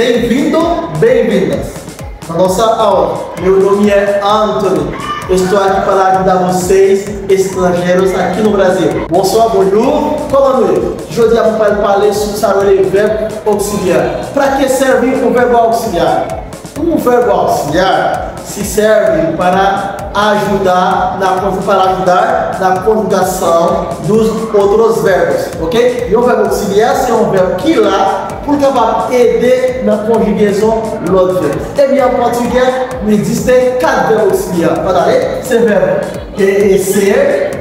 Bem-vindo, bem-vindas na nossa aula. Meu nome é Anthony. Eu estou aqui para ajudar vocês, estrangeiros, aqui no Brasil. Bonsoir, bonjour, como é? Aujourd'hui, on va parler sur le verbe auxiliar. Para que serve o verbo auxiliar? O verbo auxiliar se serve para ajudar na conjugação dos outros verbos, ok? E o verbo auxiliar é um verbo qui est là pour capable aider na conjugação de l'autre verbe. Et bien en portugais, il existe 4 verbes auxiliaires. Voilà, c'est verbe ser,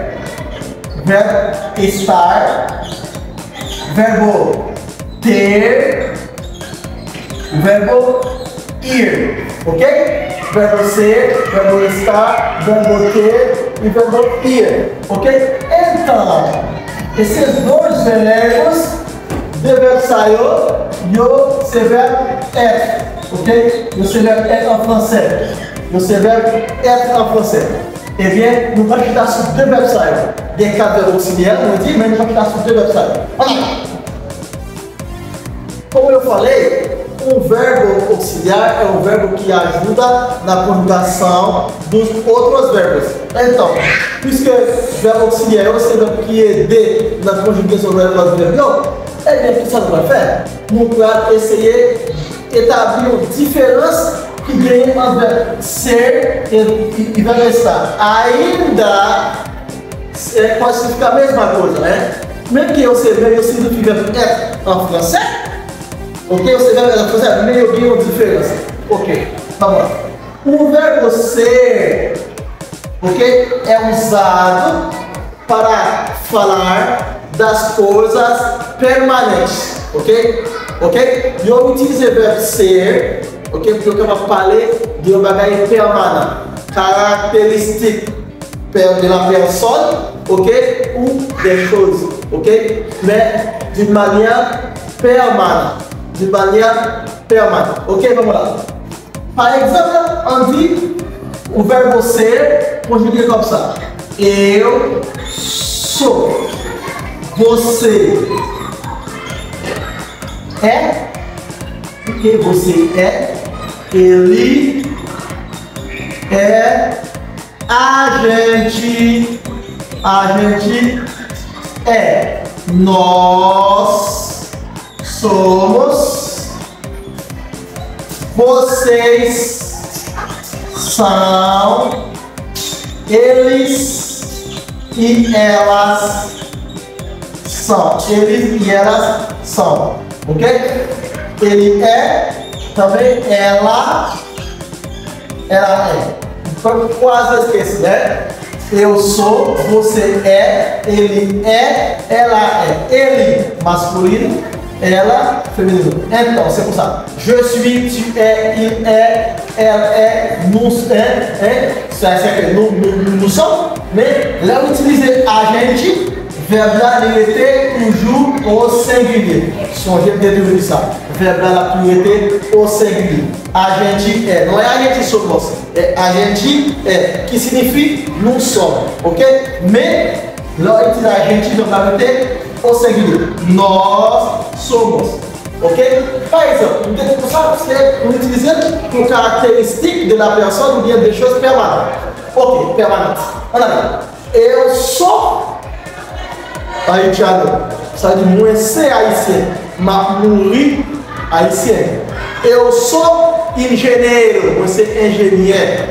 verbo estar, verbo ter, verbo ir, ok? Verbo ser, verbo estar, verbo ter e verbo ir, ok? Então, esses dois verbos devem sair e o verbo être, ok? E o verbo être en français. E o verbo être en français. Eh bien, nous allons quitter sur deux verbes saillants. Des 4 verbes auxiliaires, on dit, mais nous allons quitter sur 2 verbes saillants. Voilà. Como eu falei, um verbo auxiliar é um verbo que ajuda na conjugação dos outros verbos. Então, puisque o verbo auxiliar é um verbo qui aide na conjugação dos outros verbos, eh bien, que ça doit faire? Nous allons essayer d'établir une différence que ganha o verbo ser e verbo estar. Ainda pode significar a mesma coisa, né? Mesmo que você veja o significado être en français, ok? Você vai fazer meio que uma diferença. Ok, vamos lá. O verbo ser, ok? É usado para falar das coisas permanentes, ok? Ok? E eu utilizo o verbo ser, ok? Porque eu vou falar de um bagagem permanente, caractéristique de la personne, ok? Ou des choses, ok? Mais d'une manière permanente. De maneira permanente. Ok? Vamos lá. Par exemple, on dit o verbo ser conjugué comme ça. Eu sou. Você é. Porque você é. Ele é. A gente é. Nós somos, vocês são, eles e elas são, ok? Ele é, também ela é. Então, quase esqueci, né? Eu sou, você é, ele é, ela é. Ele masculino, ela feminino. Então, você sabe. Je suis, tu es, il est, elle est, nous nous sommes. Mais là, vous utilisez a gente, verbe là, il était toujours au singulier. Songez bien de ça. Verbe là, la priorité au singulier. A gente é. Não é a gente somos. É a gente é. Que signifie nous sommes. Ok? Mais là, il utilise a gente, donc la priorité au singulier. Nós somos. Ok? Par exemple, vous utilisez pour caractéristique de la personne ou bien des choses permanentes. Ok, permanente. Olha, eu sou haitiano. Ça veut dire moi c'est haïtien. Ma mourir haïtien. Eu sou engenheiro. Você é engenheiro.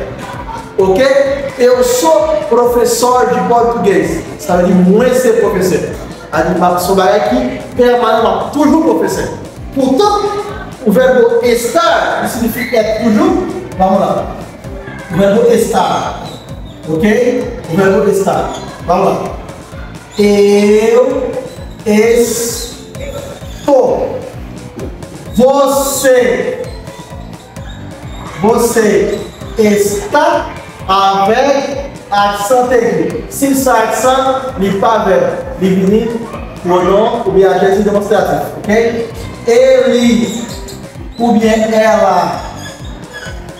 Ok? Eu sou professor de português. Ça veut dire moi c'est professeur. Animação aqui permanente, toujours professeur. Portanto, o verbo estar significa être toujours. Vamos lá. O verbo estar. Ok? O verbo estar. Vamos lá. Eu estou. Você está avec accent aigu. Si ce accent n'est pas verbe, devenir pronom ou bien adjetivo demonstrativo, ok? Ele ou bien ela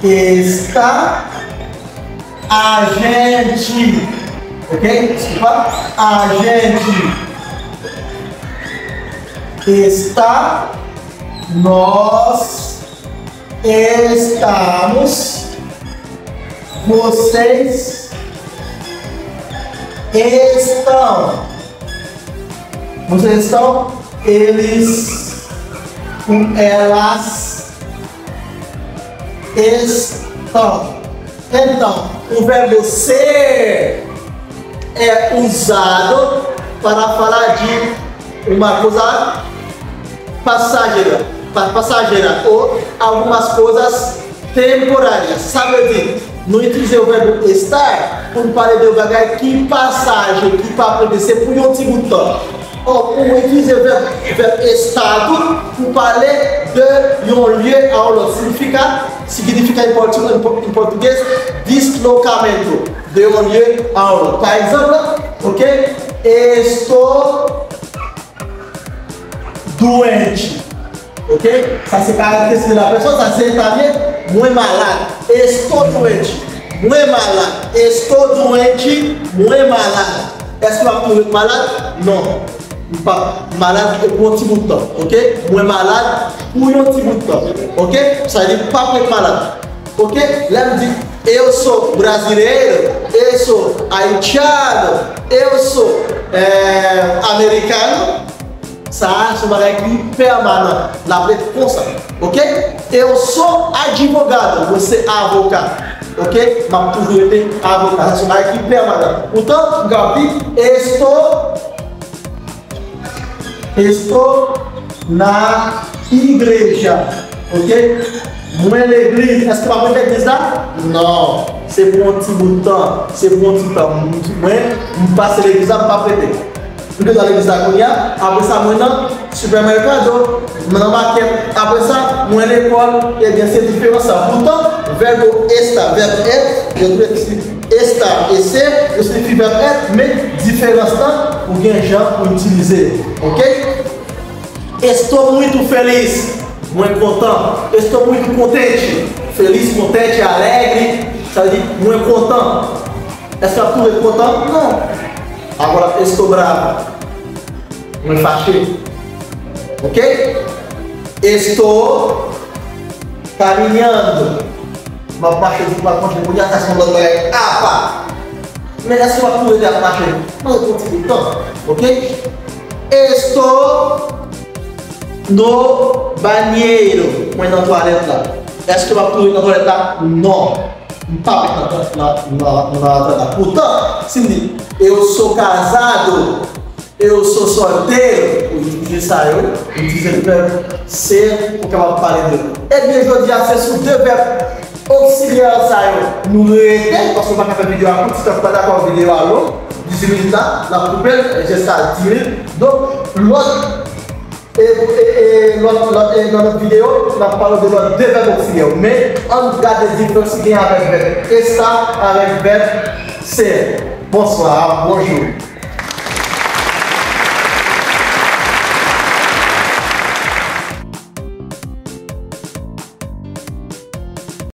está, a gente, ok? Desculpa, a gente está, nós estamos, vocês estão, vocês estão, eles, elas estão. Então, o verbo ser é usado para falar de uma coisa passageira ou algumas coisas temporárias. Sabe disso? Não utiliser o verbo estar para falar de bagagem que passagem, que para acontecer por um segundo tempo. Ou utiliser o verbo estado para falar de um lieu a outro. Significa em português deslocamento de um lieu a outro. Par exemplo, ok? Estou doente. Ok? Ça c'est caractéristique de la personne, ça c'est italien, moins malade. Estou doente, moins malade. Estou doente, moins malade. Est-ce que vous êtes malade? Non. Pas malade pour un petit bout de temps. Ok? Moins malade pour un petit bout de temps. Ok? Ça veut dire pas être malade. Ok? Là, on dit eu sou brasileiro, eu sou haitiano, eu sou americano. Ça, c'est uma regra permanente. La prête comme ça. Ok? Eu sou advogado. Você é avocado. Ok? Mas toujours été avocado. C'est uma regra permanente. Portanto, Gabi, estou na igreja. Ok? Não é l'église. Est-ce que tu vas mettre l'église là? Non. C'est pour un petit bout de temps. C'est pour un petit temps. Moi, je passe l'église là, je ne vais pas prêter. Je vais à l'église là, après ça, moi, dans le supermercado, dans ma quête. Après ça, moi, l'école, et bien, c'est différent. Pourtant, verbe estar, verbe être, je trouve ici estar et ser, je signifie verbe être, mais différence pour bien gens pour utiliser. Ok? Estou muito feliz. Muito content. Estou muito contente. Feliz, contente, alegre. Ça veut dire muito content. Est-ce que tu es content? Non. Agora, estou bravo. Muito fâché. Ok? Estou caminhando. Uma marcha de podia estar se mandando mas essa é uma coisa de marcha. Mas eu consigo então. Ok? Estou no banheiro. Mas na toaleta lá. Essa que é uma coisa na toaleta? Não. Não está na portanto, sim, eu sou casado, eu sou solteiro, o dia saiu, o dia verbo ser, porque é uma parede. É mesmo o dia ser sobre o verbo auxiliar saiu no été, parce que je vais faire une vidéo à côté, si tu n'es pas d'accord avec la vidéo à l'eau, 18 minutes là, la poubelle, j'ai ça à 10 minutes. Donc, l'autre. Et dans notre vidéo, on a parlé de l'autre deux verbes auxiliaires. Mais on regarde les différences qu'il y a avec verbe estar, avec verbe ser. Bonsoir, bonjour.